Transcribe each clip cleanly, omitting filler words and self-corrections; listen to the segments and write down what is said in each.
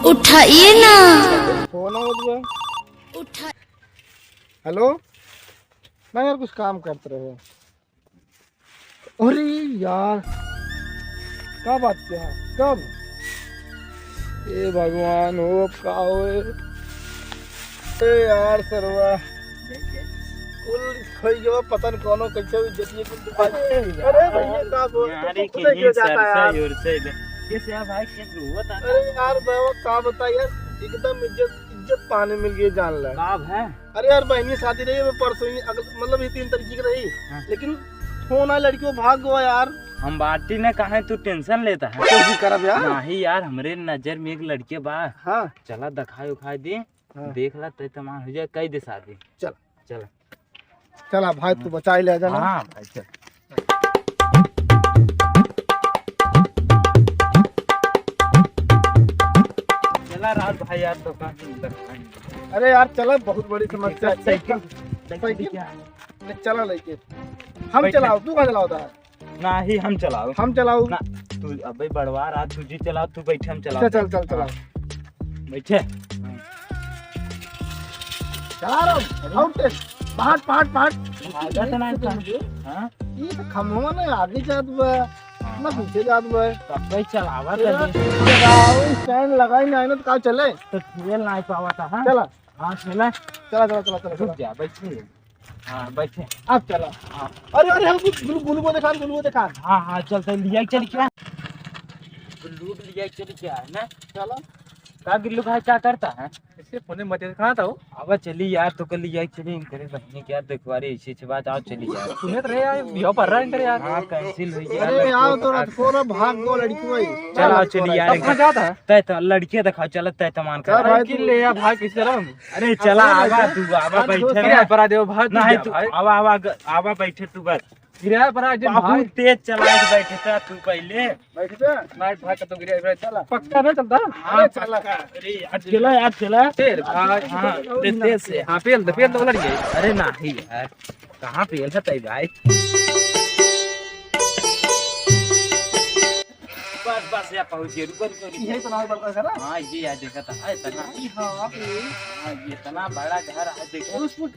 उठाइए ना फोन उठा। हेलो, मैं यार कुछ काम करते रहे। अरे यार क्या बात किया कब? ए भगवान हो का होए यार सरवा कुल खोई जो पतन कोनो कैसे जतिए कुल। अरे भैया का बोल यार खुद गिर जाता है यार। कैसे यार भाई क्या हुआ था? अरे यार बाबा का बता यार, एकदम इज्जत पाने मिल गई जान ले। काब है? अरे यार बहनी शादी रही है परसों ही, मतलब ये 3 तारीख की रही। हाँ। लेकिन फोन आई लड़की को भाग गया यार। हम बाटी ने कहा तू टेंशन लेता है? तो भी करब यार। नहीं यार, हमरे नजर में एक लड़के बा। हाँ चला दिखाई उखाई दे। हाँ। देख ला तय तमाम हो जाए, कई दे शादी। चल चल चला भाई, तू बचा ही ले जाना। हाँ भाई चल। चला रात भाई यार दुकान से। अरे यार चलो, बहुत बड़ी समस्या। साइकिल क्या? चला लेके हम बैठ चलाओ, तू कहाँ चलाओ था? ना ही हम चलाओ। हम चलाओ ना तू अबे बड़वा रात तुझी चलाओ, तू बैठे हम चलाओ। चल चल चलाओ। बैठे चला रहा हूँ। पहाड़ पहाड़ पहाड़ आगा तो ना हां ये तो खम्भवा ना आगे जात बा ना पीछे जात बा। कब चलावा स्टैंड लगाई नहीं ना तो का चले तो खेल नहीं पावा था। हाँ चला। हाँ चला चला चला चला चला रुक जा, बैठे। हाँ बैठे अब चला। हाँ अरे अरे हम गुलू को दिखा, गुलू को दिखा। हाँ हाँ चलते लिया चल क्या गुल्लू लिया चल क्या है ना। चला का गुल्लू भाई क्या करता है? इससे फोन मत कहाँ था वो? अब चली यार, तो कल लिया चली करे बहनी क्या देखवा रे, ऐसी अच्छी बात। आओ चली यार। सुने तो रहे यार, बिहाव पर रहा है यार। हाँ कैंसिल हुई यार। अरे यार तो रात को ना भाग गो लड़की भाई। चलो चली यार। कहाँ जाता है? तय तो लड़के दिखाओ, चल तय तमान कर भाई तू ले यार, भाग किस तरह? अरे चला आवा, तू आवा बैठे ना पर देव भाग नहीं तू आवा आवा आवा बैठे तू बस। गिरा पर आज बहुत तेज चला के बैठे था तू पहले। बैठ जा नाइट भाग तो गिरा चला पक्का ना चलता। हाँ चला। अरे यार चला यार चला तेर। हाँ तेज से। हाँ पेल तो लड़ गई। अरे नहीं यार, कहाँ पेल है तय भाई। बस बस यार पहुँच गए। रुको रुको यही तो नाम पड़ता है ना। हाँ ये यार देखा था। हाँ ये इतना बड़ा घर है, देखो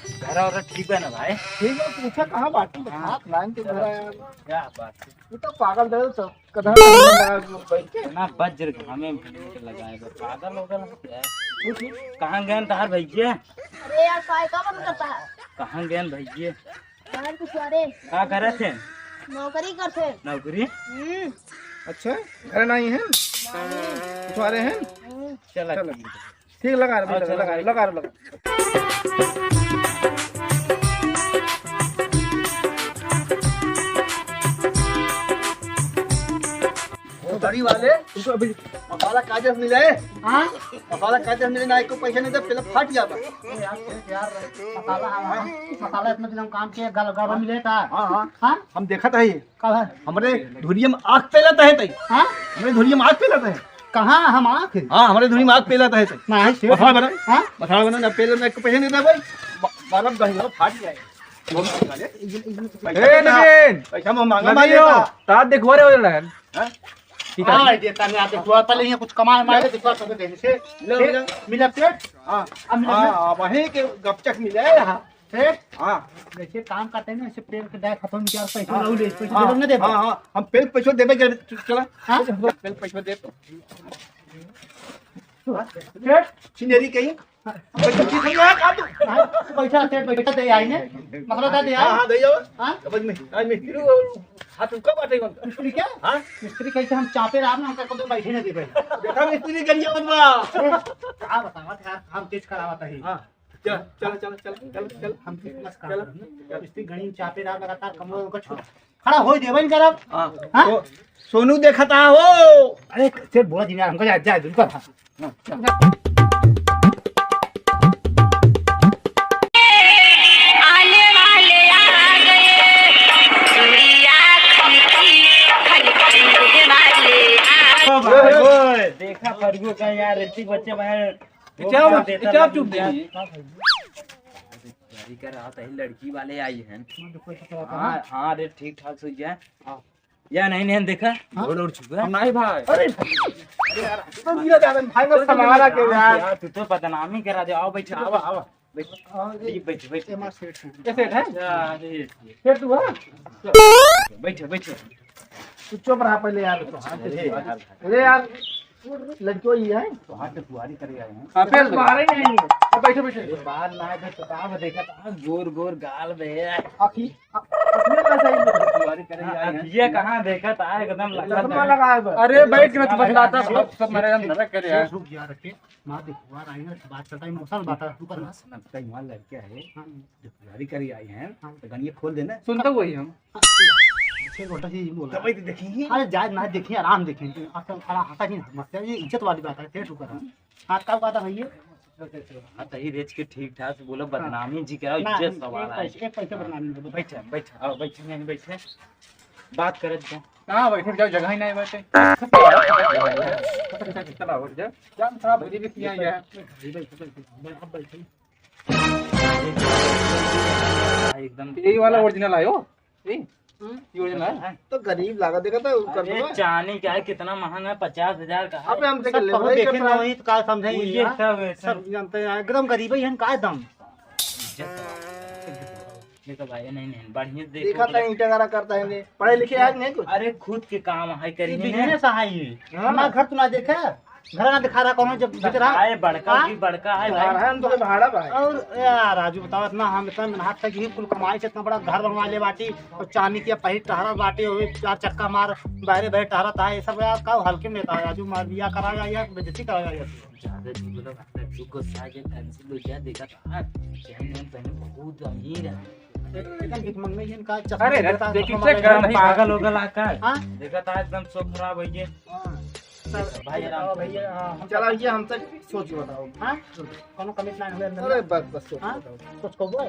घर और ठीक है ना भाई? ठीक है, पूछा कहाँ बाटी हाथ लाइन के घर यार। क्या बात है, ये तो पागल दे तो कदम बैठ के ना बज्र हमें लगाएगा पागल होगा ना। कहाँ गए तार भैया? अरे यार काय का बंद करता है कहाँ गए भैया? यार कुछ अरे क्या करे थे? नौकरी करते। नौकरी? अच्छा घर नहीं है, तुम्हारे हैं। चला ठीक लगा लगा। गाड़ी वाले तुमको अभी मसाला कागज मिले। हाँ मसाला कागज मिले ना, एक को पैसा नहीं दे पहले फट जाता। यार मसाला इतना दिन हम काम किए गल मिले था। हाँ हाँ हम देखा था ये कब है? हमारे धुरिया में आग पेलाता है तई। हाँ हमारे धुरिया में आग पेलाता है। कहाँ हम आँख? हाँ हमारे धुरी में आग पेलाता है तई। मसाला बना। हाँ मसाला बना ना पेले में, एक को पैसा नहीं दे भाई, बारह दही फाट जाए। पैसा मांगा भाई रात देखवा रहे हो ना। हाँ देता नहीं आते दुआ पहले यहाँ कुछ कमाए मारे देखो सब देने से ले मिला पेट। हाँ अब मिला वहीं के गपचक मिले यहाँ पेट। हाँ जैसे काम करते हैं ना ऐसे पेट के दाय खत्म किया और पैसा रहू ले पैसा दे ना दे। हाँ हाँ हम पेल पैसा देबे के चला। हाँ पेल पैसा दे तो पेट चिनेरी कहीं पैसा की समझा का तू पैसा से पैसा दे आई ने मतलब दे आई। हाँ दे जाओ। हाँ समझ में आज मिस्त्री हाथ उनका बाटे कौन मिस्त्री क्या? हाँ मिस्त्री कैसे हम चापे रहा ना हमका कभी बैठे नहीं दे भाई। देखा मिस्त्री करिए मत बा। क्या बतावा यार हम तेज करावता है। हाँ चल चल चल चल चल चल हम फिटनेस करा मिस्त्री घणी चापे रहा लगातार कमर उनका छोड़ खड़ा हो देबे नहीं करब। हाँ हाँ सोनू देखता हो। अरे सेठ बोला जी यार हमको जा जा दूर का। देखा फरगो का यार, ऋतिक बच्चे बाहर क्या चुप दे शादी कर रहा था, लड़की वाले आई हैं। हाँ हाँ हाँ, अरे ठीक ठाक सोच जाए या नहीं नहीं देखा उड़ चुका है। नहीं भाई, अरे यार तो मेरा ज्यादा भाई का समारा के यार यार तू तो बदनामी करा दे। आओ बैठ, आओ आओ बैठ बैठ बैठ। एमा सेठ है कैसे है अरे फिर तू है बैठ बैठ। तू चुप रहा पहले यार। तो हाथ अरे अरे यार लड़कियों ही है तो हाथ से बुआरी करे आए हैं। हाँ फिर बाहर ही नहीं है। बैठो बैठो बाहर ना है तो काम देखा था, गोर गोर गाल बे आखी अपने कैसा ही बुआरी करे आए हैं। ये कहाँ देखा था, एकदम चश्मा लगा लगा है बस। अरे बैठ के मत बतलाता सब मेरे अंदर करे यार। रुक जा रखे मां देखो आ रही है बात करता है मौसम बात है ऊपर ना समझता ही वहाँ लड़कियाँ है जो बुआरी करे आई हैं, तो गनिये खोल देना। सुनते वही हम। छह घंटा से बोला तभी तो देखेंगे। अरे जायज ना देखें आराम देखें आजकल खड़ा हटा नहीं समस्या ये इज्जत वाली बात है सेठ ऊपर हाथ का कहता भैया हाँ तो ही रेच के ठीक ठाक से बोलो, बदनामी जी करा, इज्जत सवाल है। एक पैसे बनाने में बैठे बैठे आओ बैठे नहीं बैठे बात करे तो। कहाँ बैठे जाओ, जगह ही नहीं बैठे। चला उठ जा जान खराब हो रही है यार। एकदम यही वाला ओरिजिनल आयो ये ओरिजिनल है। तो गरीब लागत देखा था अरे चांदी क्या है, कितना महंगा है, 50,000 का है। अबे हम देखे ले देखे ना वही तो का समझे ये सब सब जानते हैं एकदम गरीब ही है का दम देखो भाई नहीं नहीं बढ़िया देखा था देखो। ईंटा गारा करता है पढ़े लिखे आज नहीं कुछ अरे खुद के काम है करिए बिजनेस है ये हमारा घर तो ना देखा घर ना दिखा रहा कौन जब दिख रहा है, बड़का भी बड़का है भाई। हम तो भाड़ा भाई और यार राजू बताओ इतना हम इतना मेहनत तक ही कुल कमाई से इतना बड़ा घर बनवा ले बाटी और चांदी की पही टहरा बाटी हुए 4 चक्का मार बाहरे बाहर टहरा था ये सब यार का हल्के में था राजू मार बिया कराया या बेइज्जती कराया ज्यादा जी लोग लड्डू को साजे कैंसिल हो गया, देखा था चैन पहने बहुत अमीर है। एकदम भीख मंगने ही इनका अरे देखिए चेक कर नहीं पागल हो गया का। हां देखा था एकदम सब खराब हो गया भाई। आराम से। भैया चला ये हम तक सोच बताओ हां कोनो कमिटमेंट हुए अंदर अरे बस बस सोच को बोल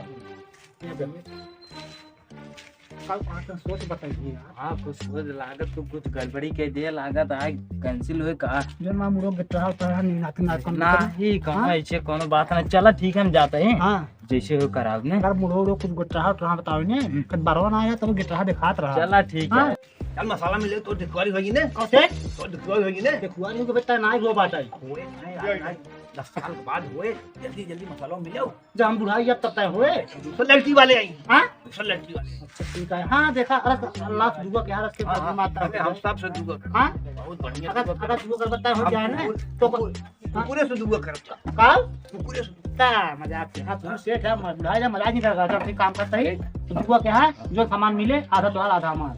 कल पांच सोच बताइए यार। हाँ कुछ सोच लागत तो कुछ गड़बड़ी के दे लागत आए कैंसिल हुए का जो मां मुरो गिट्टा होता है नहीं नाती नाती ना ही कहाँ ऐसे कोनो बात ना। चला ठीक है हम जाते हैं हां जैसे हो कराव ने। अगर मुरो कुछ गिट्टा होता बताओ ने कद बारवा ना आया तब गिट्टा दिखात रहा चला ठीक है। चल मसाला मिले तो दिखवारी होगी ने कैसे तो दिखवारी होगी ने देखुआ नहीं को बेटा ना ही वो बात आई होए नहीं 10 साल के बाद होए जल्दी जल्दी मसाला मिलो जब हम बुढ़ाई जब तक तय हुए दूसरा लड़की वाले आई हां दूसरा लड़की वाले अच्छा ठीक है हां देखा अरे अल्लाह से दुआ के यार इसके बाद माता अरे हम सब से दुआ कर हां बहुत बढ़िया अगर दुआ कर बता हो जाए ना तो पूरे से दुआ करता काल पूरे से का मजाक से हां तुम सेठ है बुढ़ाई जब मजाक नहीं करता जब ठीक काम करता ही तो दुआ क्या है जो सामान मिले आधा तो आधा हमारा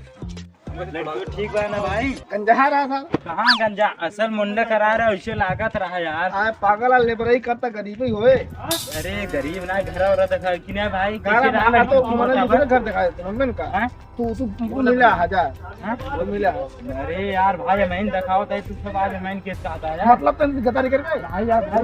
लड्डू ठीक बा ना भाई। गंजा रहा था कहाँ गंजा असल मुंडा करा रहा वैसे लागत रहा यार। आए पागल लेबर ही करता गरीब ही होए अरे गरीब ना घर और देखा कि ना भाई गाना कैसे भागा तो रहा मैंने दूसरे घर दिखाया था मम्मी का हाँ? तू मिला 1000 हाँ? वो मिला अरे यार भाई मैं दिखाओ तो तू सब आज मैं किस का आता है यार। मतलब तो गतारी करके भाई यार भाई